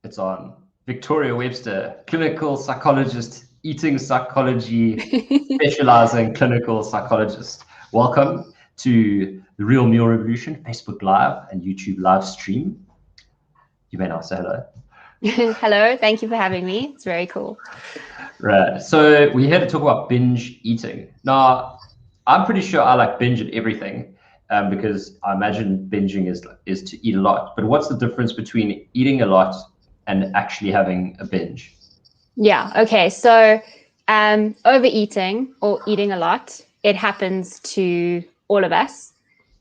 It's on. Victoria Webster, clinical psychologist, eating psychology, specializing clinical psychologist. Welcome to the Real Meal Revolution, Facebook Live and YouTube live stream. You may now say hello. Hello, thank you for having me. It's very cool. Right. So we're here to talk about binge eating. Now, I'm pretty sure I like binge at everything because I imagine binging is to eat a lot. But what's the difference between eating a lot and actually having a binge? Yeah, okay. So overeating or eating a lot, it happens to all of us.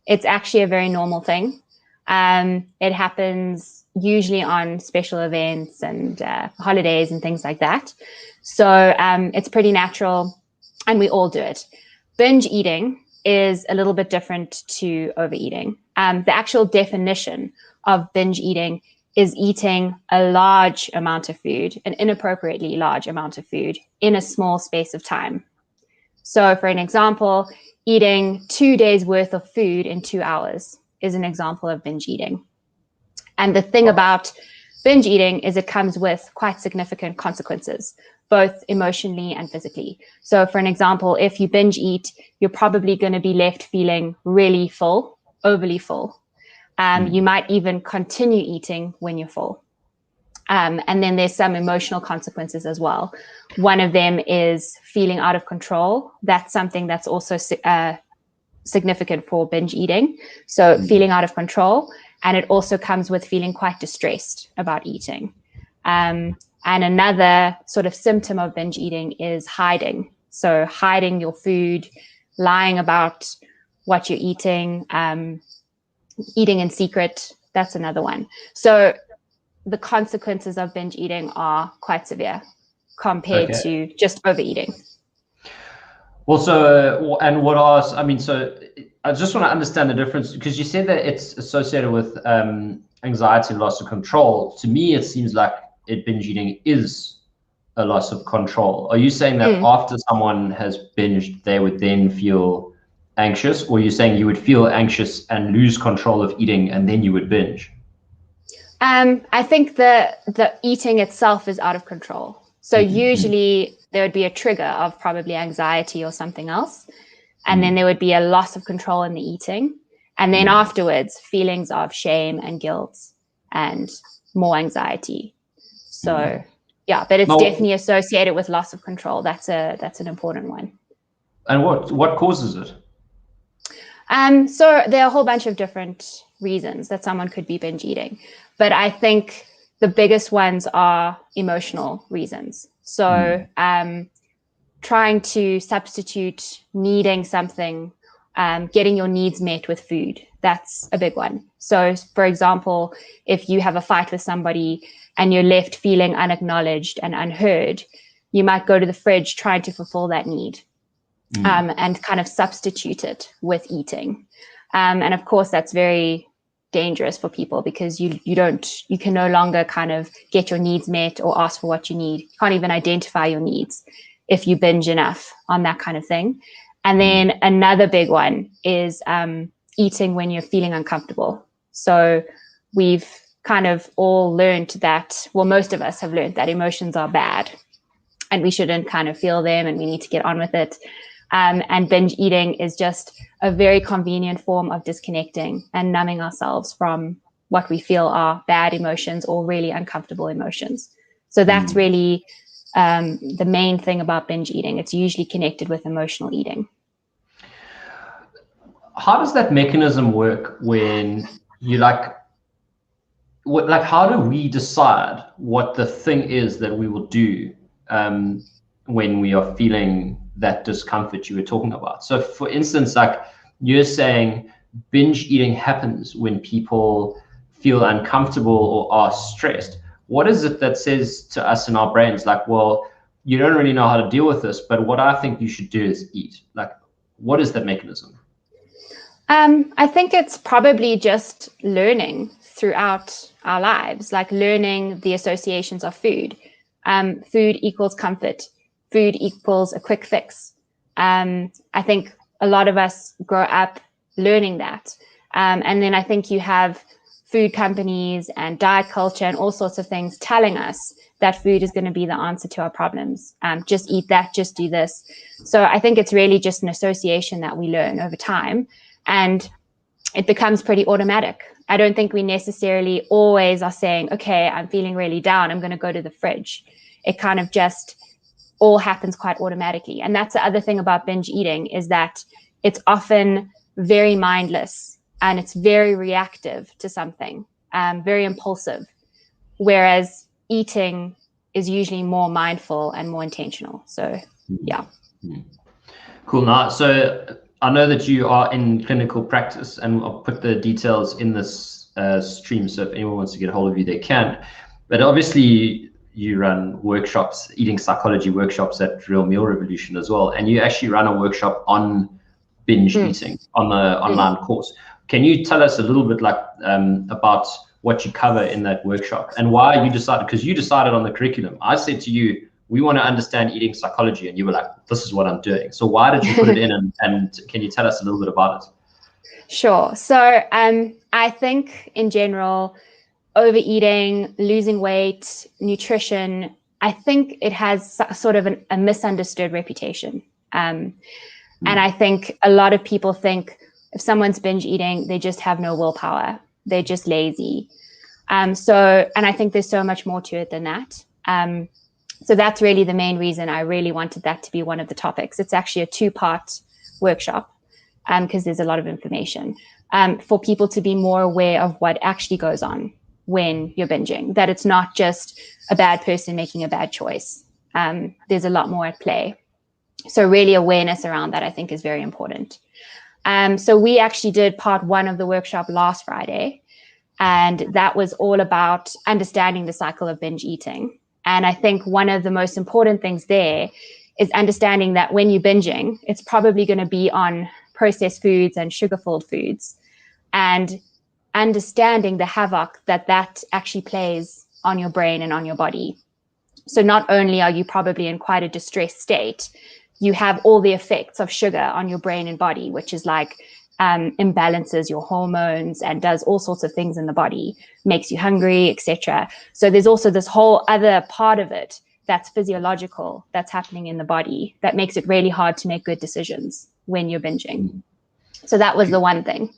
It's actually a very normal thing. It happens usually on special events and holidays and things like that. So it's pretty natural and we all do it. Binge eating is a little bit different to overeating. The actual definition of binge eating is eating a large amount of food, an inappropriately large amount of food in a small space of time. So for an example, eating 2 days worth of food in 2 hours is an example of binge eating. And the thing about binge eating is it comes with quite significant consequences, both emotionally and physically. So for an example, if you binge eat, you're probably going to be left feeling really full, overly full. You might even continue eating when you're full. And then there's some emotional consequences as well. One of them is feeling out of control. That's something that's also significant for binge eating. So feeling out of control. And it also comes with feeling quite distressed about eating. And another sort of symptom of binge eating is hiding. So hiding your food, lying about what you're eating, eating in secret, that's another one. So the consequences of binge eating are quite severe compared to just overeating. Well, so, and what else? I mean, so I just want to understand the difference because you said that it's associated with anxiety and loss of control. To me, it seems like binge eating is a loss of control. Are you saying that after someone has binged, they would then feel anxious, or are you saying you would feel anxious and lose control of eating and then you would binge? I think the eating itself is out of control. So usually there would be a trigger of probably anxiety or something else. And then there would be a loss of control in the eating. And then afterwards, feelings of shame and guilt and more anxiety. So yeah, but it's definitely associated with loss of control. That's an important one. And what causes it? So there are a whole bunch of different reasons that someone could be binge eating, but I think the biggest ones are emotional reasons. So trying to substitute needing something, getting your needs met with food, that's a big one. So for example, if you have a fight with somebody and you're left feeling unacknowledged and unheard, you might go to the fridge trying to fulfill that need. And kind of substitute it with eating. And of course, that's very dangerous for people because you can no longer kind of get your needs met or ask for what you need. You can't even identify your needs if you binge enough on that kind of thing. And then another big one is eating when you're feeling uncomfortable. So we've kind of all learned that, well, most of us have learned that emotions are bad and we shouldn't kind of feel them and we need to get on with it. And binge eating is just a very convenient form of disconnecting and numbing ourselves from what we feel are bad emotions or really uncomfortable emotions. So that's really the main thing about binge eating. It's usually connected with emotional eating. How does that mechanism work when you how do we decide what the thing is that we will do when we are feeling that discomfort you were talking about? So for instance, like you're saying binge eating happens when people feel uncomfortable or are stressed. What is it that says to us in our brains, like, well, you don't really know how to deal with this, but what I think you should do is eat? Like, what is that mechanism? I think it's probably just learning throughout our lives, like learning the associations of food. Food equals comfort. Food equals a quick fix. I think a lot of us grow up learning that. And then I think you have food companies and diet culture and all sorts of things telling us that food is going to be the answer to our problems. Just eat that, just do this. So I think it's really just an association that we learn over time, and it becomes pretty automatic. I don't think we necessarily always are saying, okay, I'm feeling really down, I'm going to go to the fridge. It kind of just all happens quite automatically. And that's the other thing about binge eating, is that it's often very mindless and it's very reactive to something, very impulsive. Whereas eating is usually more mindful and more intentional. So, yeah. Cool. Now, so I know that you are in clinical practice, and I'll put the details in this stream, so if anyone wants to get a hold of you, they can. But obviously, you run workshops, eating psychology workshops at Real Meal Revolution as well, and you actually run a workshop on binge eating on the online course. Can you tell us a little bit about what you cover in that workshop and why you decided? Because you decided on the curriculum. I said to you, we want to understand eating psychology, and you were like, this is what I'm doing. So why did you put it in, and can you tell us a little bit about it? Sure. So I think in general, overeating, losing weight, nutrition, I think it has sort of a misunderstood reputation. And I think a lot of people think if someone's binge eating, they just have no willpower. They're just lazy. And I think there's so much more to it than that. So that's really the main reason I really wanted that to be one of the topics. It's actually a 2-part workshop because there's a lot of information for people to be more aware of what actually goes on when you're binging, that it's not just a bad person making a bad choice. There's a lot more at play. So really awareness around that, I think, is very important. So we actually did part 1 of the workshop last Friday, and that was all about understanding the cycle of binge eating. And I think one of the most important things there is understanding that when you're binging, it's probably going to be on processed foods and sugar-filled foods, and understanding the havoc that actually plays on your brain and on your body. So not only are you probably in quite a distressed state, you have all the effects of sugar on your brain and body, which is like imbalances your hormones and does all sorts of things in the body, makes you hungry, etc. So there's also this whole other part of it that's physiological, that's happening in the body, that makes it really hard to make good decisions when you're binging. So that was the one thing.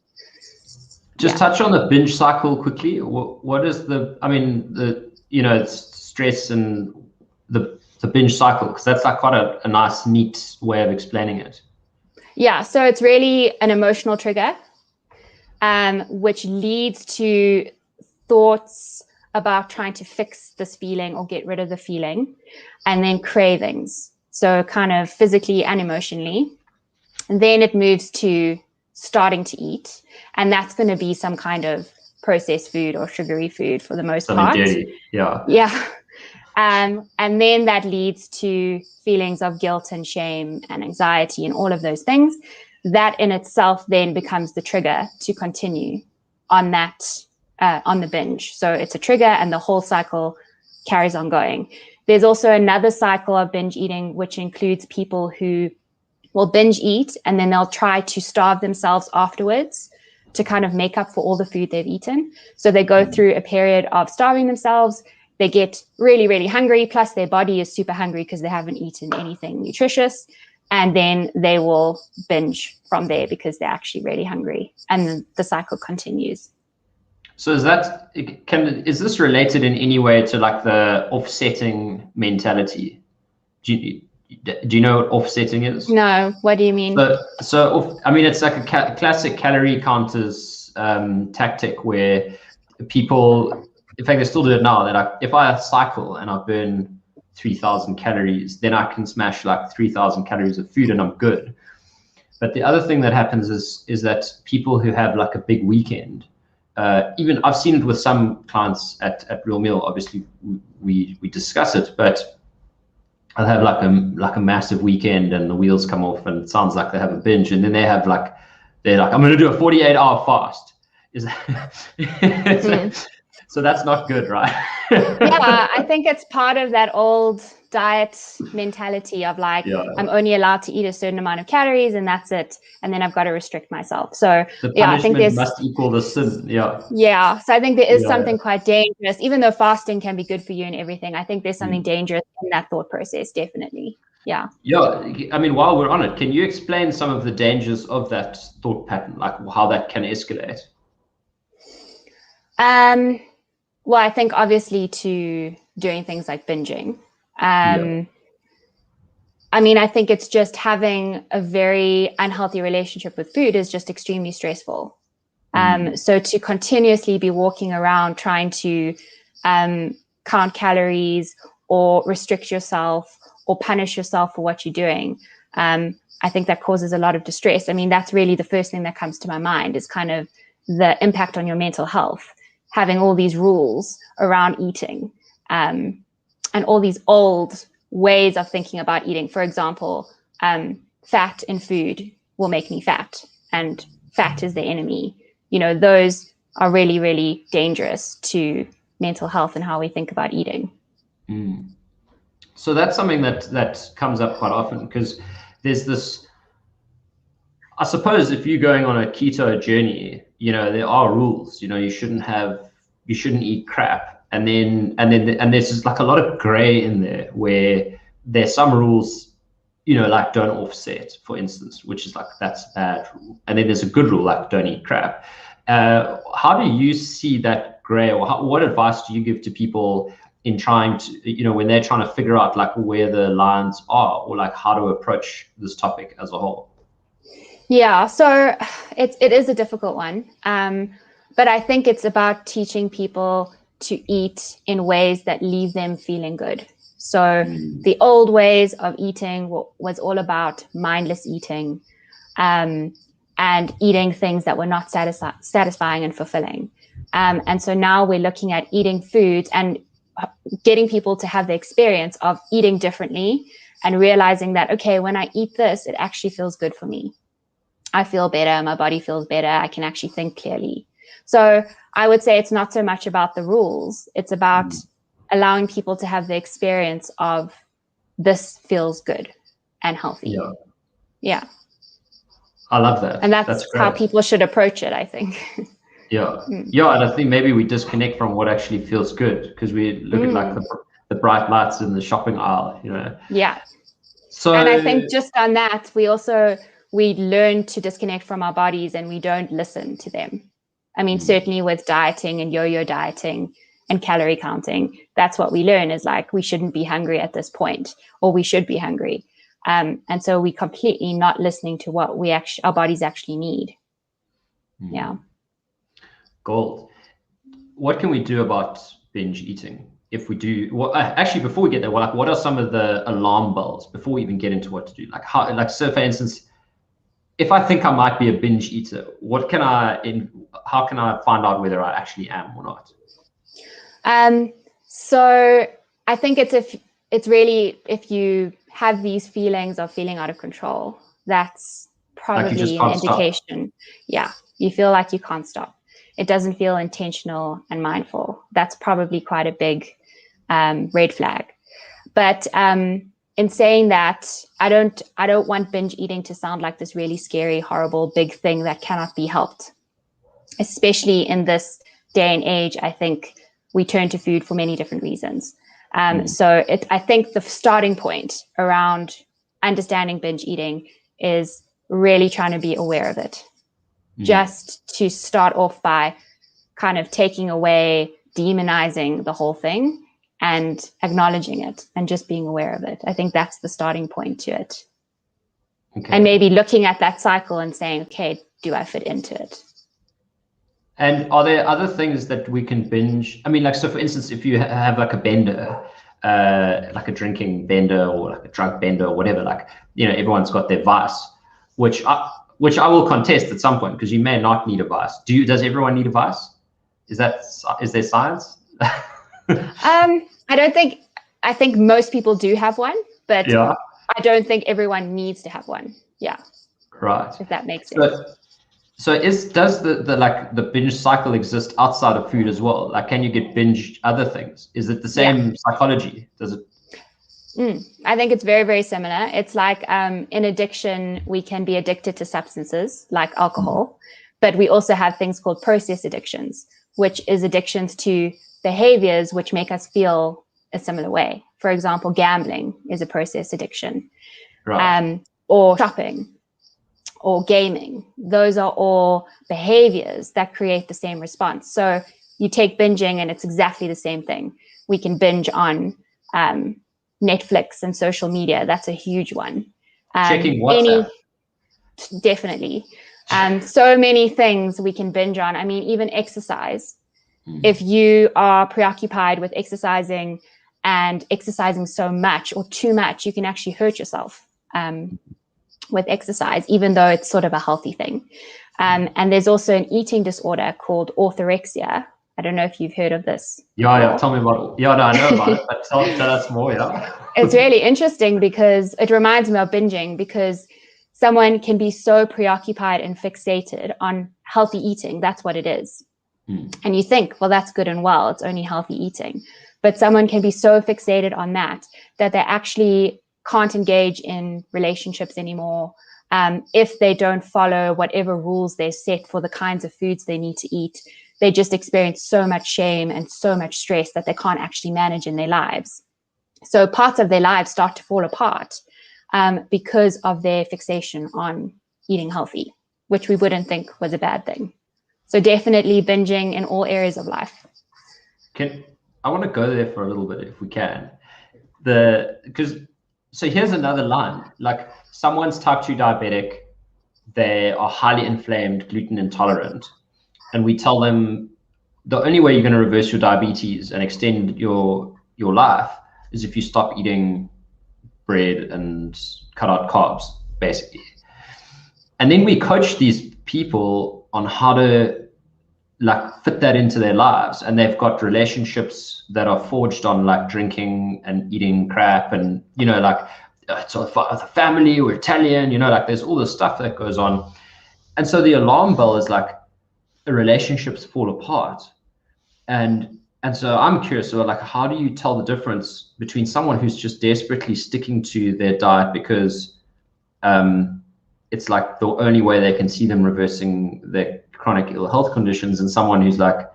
Just touch on the binge cycle quickly. What is it's stress and the binge cycle, because that's like quite a nice, neat way of explaining it. Yeah, so it's really an emotional trigger, which leads to thoughts about trying to fix this feeling or get rid of the feeling, and then cravings. So kind of physically and emotionally. And then it moves to starting to eat, and that's going to be some kind of processed food or sugary food for the most part. Dirty. Yeah. Yeah. And then that leads to feelings of guilt and shame and anxiety and all of those things. That in itself then becomes the trigger to continue on that, on the binge. So it's a trigger and the whole cycle carries on going. There's also another cycle of binge eating, which includes people who will binge eat and then they'll try to starve themselves afterwards to kind of make up for all the food they've eaten. So they go through a period of starving themselves. They get really, really hungry, plus their body is super hungry because they haven't eaten anything nutritious. And then they will binge from there because they're actually really hungry. And then the cycle continues. So is this related in any way to like the offsetting mentality? Do you know what offsetting is? No, what do you mean? So it's like a classic calorie counters tactic where people, in fact, they still do it now. They're like, if I cycle and I burn 3,000 calories, then I can smash like 3,000 calories of food and I'm good. But the other thing that happens is that people who have like a big weekend, even I've seen it with some clients at Real Meal. Obviously, we discuss it, but I'll have like a massive weekend and the wheels come off and it sounds like they have a binge, and then they're like, I'm going to do a 48-hour fast. Is that? So that's not good, right? Yeah, I think it's part of that old diet mentality of like, Yeah. I'm only allowed to eat a certain amount of calories and that's it. And then I've got to restrict myself. So The yeah, I think punishment must equal the sin. Yeah. Yeah. So I think there is Yeah. something quite dangerous, even though fasting can be good for you and everything. I think there's something dangerous in that thought process, definitely. Yeah. Yeah. I mean, while we're on it, can you explain some of the dangers of that thought pattern, like how that can escalate? Well, I think obviously to doing things like binging. I mean, I think it's just having a very unhealthy relationship with food is just extremely stressful. So to continuously be walking around trying to count calories or restrict yourself or punish yourself for what you're doing, I think that causes a lot of distress. I mean, that's really the first thing that comes to my mind is kind of the impact on your mental health, having all these rules around eating and all these old ways of thinking about eating. For example, fat in food will make me fat and fat is the enemy. You know, those are really, really dangerous to mental health and how we think about eating. So that's something that comes up quite often because there's this, I suppose if you're going on a keto journey, you know, there are rules, you know, you shouldn't eat crap. And there's just like a lot of gray in there where there's some rules, you know, like don't offset, for instance, which is like, that's a bad rule. And then there's a good rule, like don't eat crap. How do you see that gray, or what advice do you give to people in trying to, you know, when they're trying to figure out like where the lines are or like how to approach this topic as a whole? Yeah, so it is a difficult one. But I think it's about teaching people to eat in ways that leave them feeling good. So the old ways of eating was all about mindless eating and eating things that were not satisfying and fulfilling. And so now we're looking at eating foods and getting people to have the experience of eating differently and realizing that, okay, when I eat this, it actually feels good for me. I feel better. My body feels better. I can actually think clearly. So I would say it's not so much about the rules. It's about allowing people to have the experience of this feels good and healthy. Yeah. I love that. And that's how people should approach it, I think. Yeah. Yeah. And I think maybe we disconnect from what actually feels good because we look at like the bright lights in the shopping aisle, you know? Yeah. So, and I think just on that, we learn to disconnect from our bodies and we don't listen to them. I mean, certainly with dieting and yo-yo dieting and calorie counting, that's what we learn is like, we shouldn't be hungry at this point, or we should be hungry. And so we completely not listening to what our bodies actually need. Yeah. Gold. What can we do about binge eating? If we do, well, actually, before we get there, what are some of the alarm bells before we even get into what to do? Like so for instance, if I think I might be a binge eater, how can I find out whether I actually am or not? So I think it's really if you have these feelings of feeling out of control, that's probably an indication. Yeah, you feel like you can't stop. It doesn't feel intentional and mindful. That's probably quite a big red flag. But in saying that, I don't want binge eating to sound like this really scary, horrible, big thing that cannot be helped. Especially in this day and age, I think we turn to food for many different reasons. So I think the starting point around understanding binge eating is really trying to be aware of it. Just to start off by kind of taking away, demonizing the whole thing and acknowledging it and just being aware of it. I think that's the starting point to it. Okay. And maybe looking at that cycle and saying, okay, do I fit into it? And are there other things that we can binge? I mean, like, so for instance, if you have like a bender, like a drinking bender or like a drug bender or whatever, like, you know, everyone's got their vice, which I will contest at some point because you may not need a vice. Does everyone need a vice? Is there science? I think most people do have one, but yeah. I don't think everyone needs to have one. Yeah. Right. If that makes sense. So does the binge cycle exist outside of food as well? Like, can you get binge other things? Is it the same psychology? Does it? I think it's very, very similar. It's like in addiction, we can be addicted to substances like alcohol, but we also have things called process addictions, which is addictions to behaviors which make us feel a similar way. For example, gambling is a process addiction, Right. or shopping or gaming. Those are all behaviors that create the same response. So you take binging and it's exactly the same thing. We can binge on Netflix and social media. That's a huge one. Checking WhatsApp. Definitely. So many things we can binge on. I mean, even exercise. If you are preoccupied with exercising and exercising so much or too much, you can actually hurt yourself with exercise, even though it's sort of a healthy thing. And there's also an eating disorder called orthorexia. I don't know if you've heard of this. Yeah, tell me about it. Yeah, no, I know about it, but tell us more, yeah. It's really interesting because it reminds me of binging, because someone can be so preoccupied and fixated on healthy eating. That's what it is. And you think, well, that's good and well, it's only healthy eating. But someone can be so fixated on that they actually can't engage in relationships anymore if they don't follow whatever rules they set for the kinds of foods they need to eat. They just experience so much shame and so much stress that they can't actually manage in their lives. So parts of their lives start to fall apart because of their fixation on eating healthy, which we wouldn't think was a bad thing. So definitely binging in all areas of life. I want to go there for a little bit if we can. So here's another line. Like, someone's type 2 diabetic, they are highly inflamed, gluten intolerant, and we tell them the only way you're going to reverse your diabetes and extend your life is if you stop eating bread and cut out carbs, basically. And then we coach these people on how to like fit that into their lives, and they've got relationships that are forged on like drinking and eating crap, and like it's a family, we're Italian, like there's all this stuff that goes on. And so the alarm bell is like the relationships fall apart. And so I'm curious about like, how do you tell the difference between someone who's just desperately sticking to their diet because it's like the only way they can see them reversing their chronic ill health conditions, and someone who's like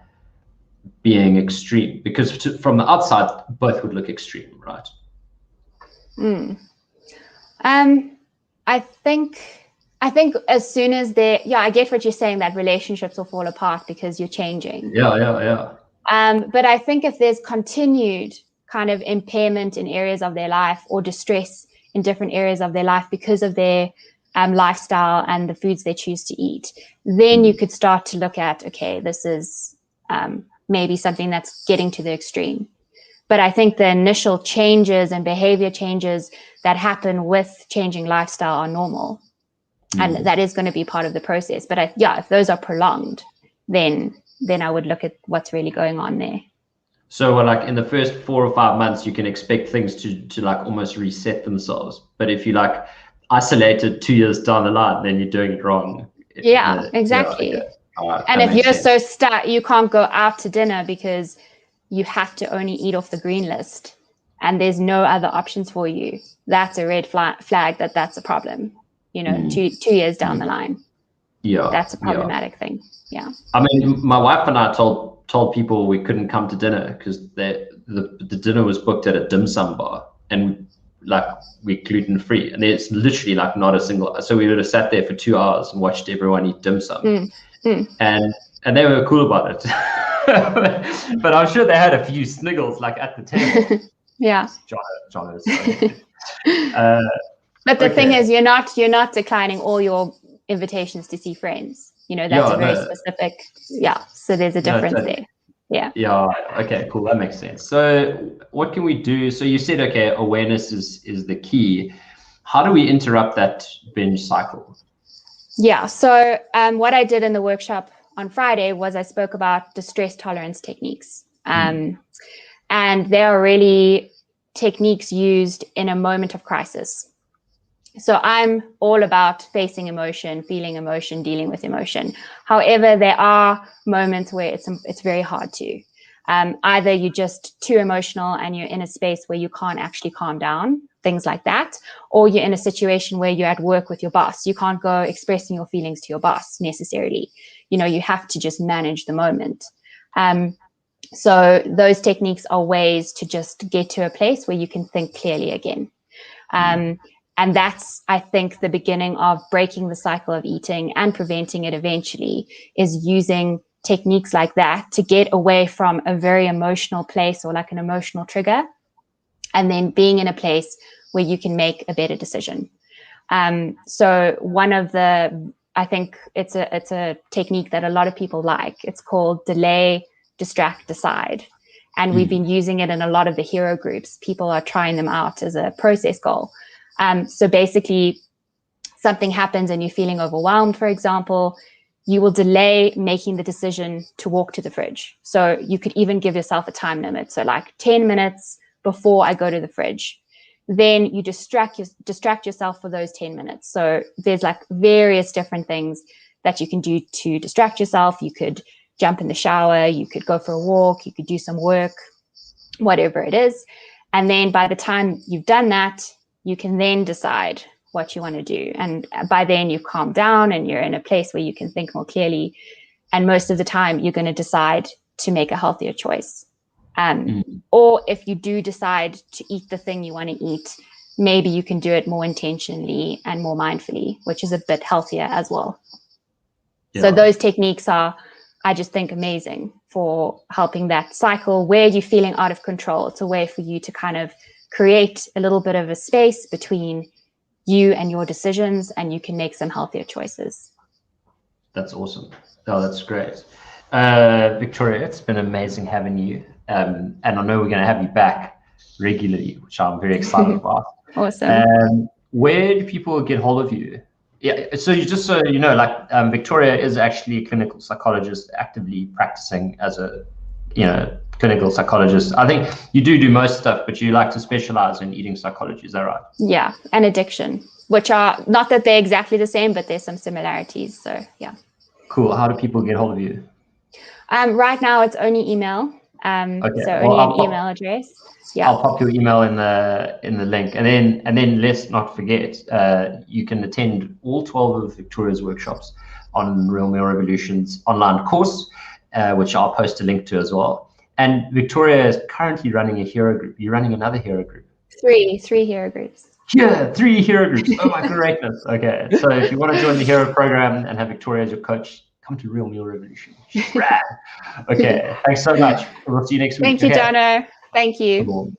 being extreme? Because from the outside, both would look extreme, right? I think as soon as I get what you're saying, that relationships will fall apart because you're changing. Yeah. But I think if there's continued kind of impairment in areas of their life or distress in different areas of their life because of their lifestyle and the foods they choose to eat, then you could start to look at, okay, this is maybe something that's getting to the extreme. But I think the initial changes and behavior changes that happen with changing lifestyle are normal. And that is going to be part of the process. But if those are prolonged, then I would look at what's really going on there. So like in the first 4 or 5 months, you can expect things to like almost reset themselves. But if you like isolated 2 years down the line, then you're doing it wrong. Yeah, exactly. Yeah, okay. Right, and if you're so stuck, you can't go out to dinner because you have to only eat off the green list and there's no other options for you. That's a red flag that's a problem. 2 years down the line. Yeah, that's a problematic thing. Yeah. I mean, my wife and I told people we couldn't come to dinner because the dinner was booked at a dim sum bar, and like we're gluten free, and there's literally like not a single. So we would have sat there for 2 hours and watched everyone eat dim sum, and they were cool about it. But I'm sure they had a few sniggles like at the table. Yeah. Jonno. So but the thing is, you're not declining all your invitations to see friends. That's a very specific. Yeah. So there's a difference there. Yeah. Yeah. Okay, cool. That makes sense. So what can we do? So you said, okay, awareness is the key. How do we interrupt that binge cycle? Yeah. So what I did in the workshop on Friday was I spoke about distress tolerance techniques. And they are really techniques used in a moment of crisis. So I'm all about facing emotion, feeling emotion, dealing with emotion. However, there are moments where it's very hard to. Either you're just too emotional and you're in a space where you can't actually calm down, things like that, or you're in a situation where you're at work with your boss. You can't go expressing your feelings to your boss necessarily. You have to just manage the moment. So those techniques are ways to just get to a place where you can think clearly again. And that's, I think, the beginning of breaking the cycle of eating and preventing it eventually, is using techniques like that to get away from a very emotional place or like an emotional trigger, and then being in a place where you can make a better decision. So one of the, I think it's a technique that a lot of people like. It's called delay, distract, decide. And we've been using it in a lot of the hero groups. People are trying them out as a process goal. So basically, something happens and you're feeling overwhelmed, for example, you will delay making the decision to walk to the fridge. So you could even give yourself a time limit. So like 10 minutes before I go to the fridge. Then you distract yourself for those 10 minutes. So there's like various different things that you can do to distract yourself. You could jump in the shower, you could go for a walk, you could do some work, whatever it is. And then by the time you've done that, you can then decide what you want to do. And by then you've calmed down and you're in a place where you can think more clearly. And most of the time you're going to decide to make a healthier choice. Or if you do decide to eat the thing you want to eat, maybe you can do it more intentionally and more mindfully, which is a bit healthier as well. Yeah. So those techniques are, I just think, amazing for helping that cycle where you're feeling out of control. It's a way for you to kind of create a little bit of a space between you and your decisions, and you can make some healthier choices. That's awesome. Oh, that's great. Victoria, it's been amazing having you. And I know we're going to have you back regularly, which I'm very excited about. Awesome. Where do people get hold of you? Yeah, so you know, like Victoria is actually a clinical psychologist, actively practicing as a, clinical psychologist. I think you do most stuff, but you like to specialize in eating psychology. Is that right? Yeah, and addiction, which are not that they're exactly the same, but there's some similarities. So yeah. Cool. How do people get hold of you? Right now, it's only email. Okay. So only an email address. Yeah. I'll pop your email in the link, and then let's not forget, you can attend all 12 of Victoria's workshops on Real Meal Revolution's online course, which I'll post a link to as well. And Victoria is currently running a hero group. You're running another hero group. Three hero groups. Yeah, 3 hero groups. Oh my greatness. Okay, so if you want to join the hero program and have Victoria as your coach, come to Real Meal Revolution. Rad. Okay, thanks so much. We'll see you next week. Thank you, Jonno. Thank you.